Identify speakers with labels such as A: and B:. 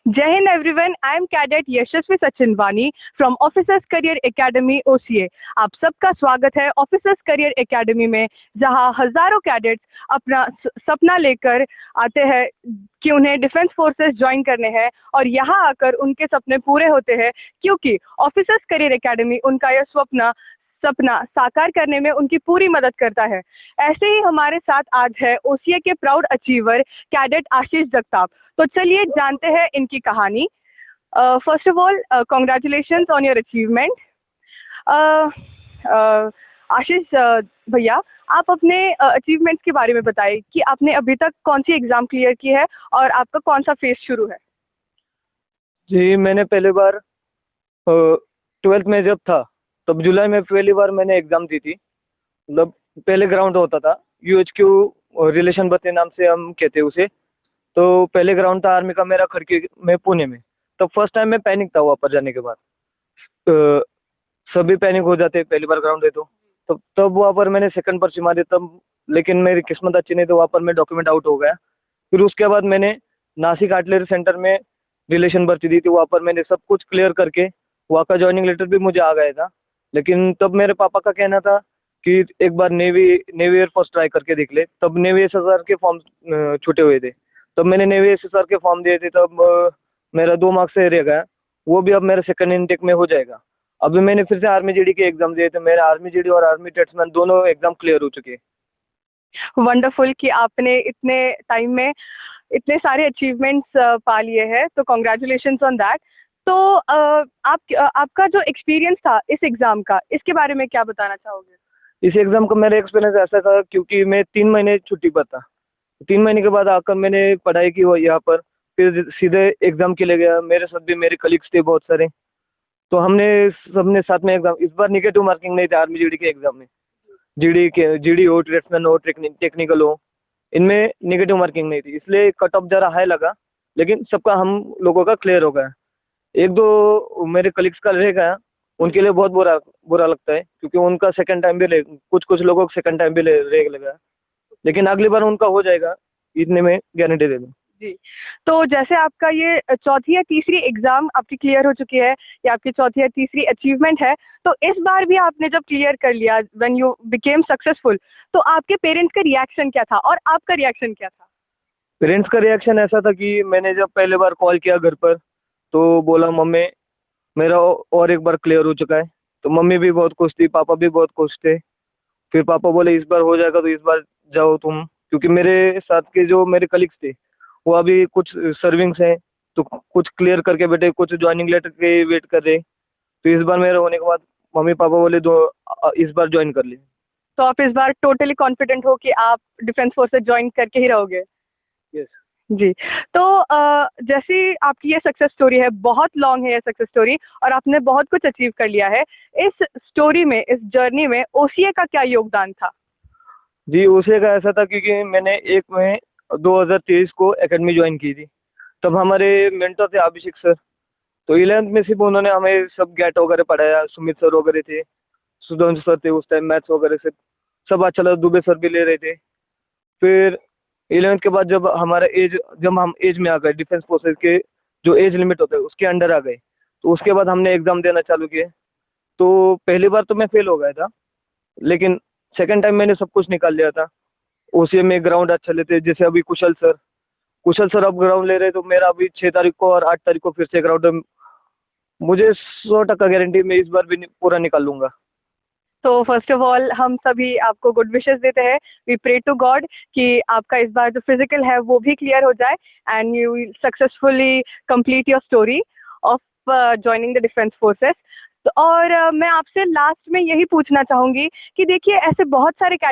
A: Jai Hind everyone, I am Cadet यशस्वी सचिन वानी from officers career academy OCA. आप सबका स्वागत है ऑफिसर्स करियर एकेडमी में, जहां हजारों कैडेट्स अपना सपना लेकर आते हैं कि उन्हें डिफेंस फोर्सेस ज्वाइन करने हैं और यहां आकर उनके सपने पूरे होते हैं, क्योंकि ऑफिसर्स करियर एकेडमी उनका यह सपना साकार करने में उनकी पूरी मदद करता है। ऐसे ही हमारे साथ आज है ओसीए के proud achiever cadet Ashish Jagtap. तो चलिए जानते हैं इनकी कहानी। First of all congratulations on your achievement. Ashish भैया, आप अपने अचीवमेंट्स के बारे में बताइए कि आपने अभी तक कौन सी एग्जाम क्लियर की है और आपका कौन सा फेज शुरू है।
B: जी, मैंने पहली बार 12th में जब था तब जुलाई में पहली बार मैंने एग्जाम दी थी। मतलब पहले ग्राउंड होता था यूएचक्यू रिलेशन बत्ती नाम से हम कहते हैं उसे। तो पहले ग्राउंड था आर्मी का मेरा खड़की में पुणे में। तब फर्स्ट टाइम में पैनिक था वहां पर जाने के बाद। अ, सभी पैनिक हो जाते पहली बार ग्राउंड है तो। तब वहां पर मैंने सेकंड पर्ची मारी तब, लेकिन मेरी किस्मत अच्छी नहीं तो वहां पर मैं डॉक्यूमेंट आउट हो गया। फिर उसके बाद मैंने नासिक आर्टिलरी सेंटर में रिलेशन भर्ती दी थी। वहां पर मैंने सब कुछ क्लियर करके वहां का ज्वाइनिंग लेटर भी मुझे आ गया था। लेकिन तब मेरे पापा का कहना था कि एक बार नेवी नेवी एयरफोर्स ट्राई करके देख ले। तब नेवी एसएसआर के फॉर्म छूटे हुए थे। तब मैंने नेवी एसएसआर के फॉर्म दिए थे। तब मेरा 2 मार्क्स से रह गया। वो भी अब मेरा सेकंड इनटेक में हो जाएगा। अभी मैंने फिर से आर्मी जीडी के एग्जाम दिए थे। मेरे आर्मी जीडी और आर्मी टेट्समैन दोनों एग्जाम क्लियर हो चुके हैं।
A: वंडरफुल कि आपने इतने टाइम में इतने सारे अचीवमेंट्स पा लिए हैं, तो कॉन्ग्रेचुलेशंस ऑन दैट। तो आपका जो एक्सपीरियंस था इस एग्जाम का, इसके बारे में क्या बताना चाहोगे?
B: इस एग्जाम का मेरा एक्सपीरियंस ऐसा था क्योंकि मैं 3 महीने छुट्टी पर था। 3 महीने के बाद आकर मैंने पढ़ाई की वो यहाँ पर, फिर सीधे एग्जाम के लिए गया। मेरे साथ भी मेरे कलीग्स थे बहुत सारे। तो हमने सबने साथ में एग्जाम, इस बार निगेटिव मार्किंग नहीं था आर्मी जीडी के एग्जाम में। जीडी हो, ट्रेड्समैन हो, टेक्निकल हो, इनमें निगेटिव मार्किंग नहीं थी, इसलिए कट ऑफ जरा हाई लगा। लेकिन सबका हम लोगों का क्लियर हो गया। एक दो मेरे कलीग्स का रह गया, उनके लिए बहुत बुरा बुरा लगता है क्योंकि उनका सेकंड टाइम भी कुछ कुछ लोगों को सेकंड टाइम भी रह लगा। लेकिन अगली बार उनका हो जाएगा, इतने में गारंटी दे दूं।
A: जी, तो जैसे आपका ये चौथी या तीसरी एग्जाम आपकी क्लियर हो चुकी है, या आपकी चौथी या तीसरी अचीवमेंट है, तो इस बार भी आपने जब क्लियर कर लिया, व्हेन यू बिकेम सक्सेसफुल, तो आपके पेरेंट्स का रिएक्शन क्या था और आपका रिएक्शन क्या था?
B: पेरेंट्स का रिएक्शन ऐसा था कि मैंने जब पहले बार कॉल किया घर पर तो बोला मम्मी मेरा और एक बार क्लियर हो चुका है। तो मम्मी भी बहुत खुश थी, पापा भी बहुत खुश थे। फिर पापा बोले इस बार हो जाएगा तो इस बार जाओ तुम, क्योंकि मेरे साथ के जो मेरे कलीग्स थे वो अभी कुछ सर्विंग्स हैं, तो कुछ क्लियर करके बेटे कुछ ज्वाइनिंग लेटर के वेट कर रहे। तो इस बार मेरा होने के बाद मम्मी पापा बोले दो इस बार ज्वाइन कर ले।
A: तो आप इस बार टोटली कॉन्फिडेंट हो कि आप डिफेंस फोर्सेस ज्वाइन करके ही रहोगे?
B: यस
A: जी। तो जैसी आपकी ये सक्सेस स्टोरी है, बहुत लॉन्ग है ये सक्सेस स्टोरी और आपने बहुत कुछ अचीव कर लिया है। इस स्टोरी में, इस जर्नी में ओसीए का क्या योगदान था?
B: जी, उसे का ऐसा था क्योंकि मैंने 1 मई 2023 को एकेडमी ज्वाइन की थी। तब हमारे मेंटर थे अभिषेक सर। तो 11th में सिर्फ उन्होंने हमें सब गेट वगैरह पढ़ाया। सुमित सर वगैरह थे, सुधांशु सर थे उस टाइम, मैथ्स वगैरह से सब अच्छा लगा। दुबे सर भी ले रहे थे। फिर 11th के बाद जब हम एज में आ गए, डिफेंस फोर्सेस के जो एज लिमिट होता है उसके अंडर आ गए, तो उसके बाद हमने एग्जाम देना चालू किए। तो पहली बार तो मैं फेल हो गया था, लेकिन सेकंड टाइम मैंने सब कुछ निकाल लिया था। ओसीए में ग्राउंड अच्छा लेते, जैसे अभी कुशल सर अब ग्राउंड ले रहे, तो मेरा अभी 6 तारीख को और 8 तारीख को फिर से ग्राउंड, मुझे 100% गारंटी मैं इस बार भी पूरा निकाल लूंगा।
A: तो फर्स्ट ऑफ ऑल हम सभी आपको गुड विशेस देते हैं। वी प्रे टू गॉड कि आपका इस बार जो फिजिकल है वो भी क्लियर हो जाए and you will successfully complete your story of joining the defence forces. तो और मैं आपसे लास्ट में यही पूछना चाहूंगी कि देखिए, ऐसे बहुत सारे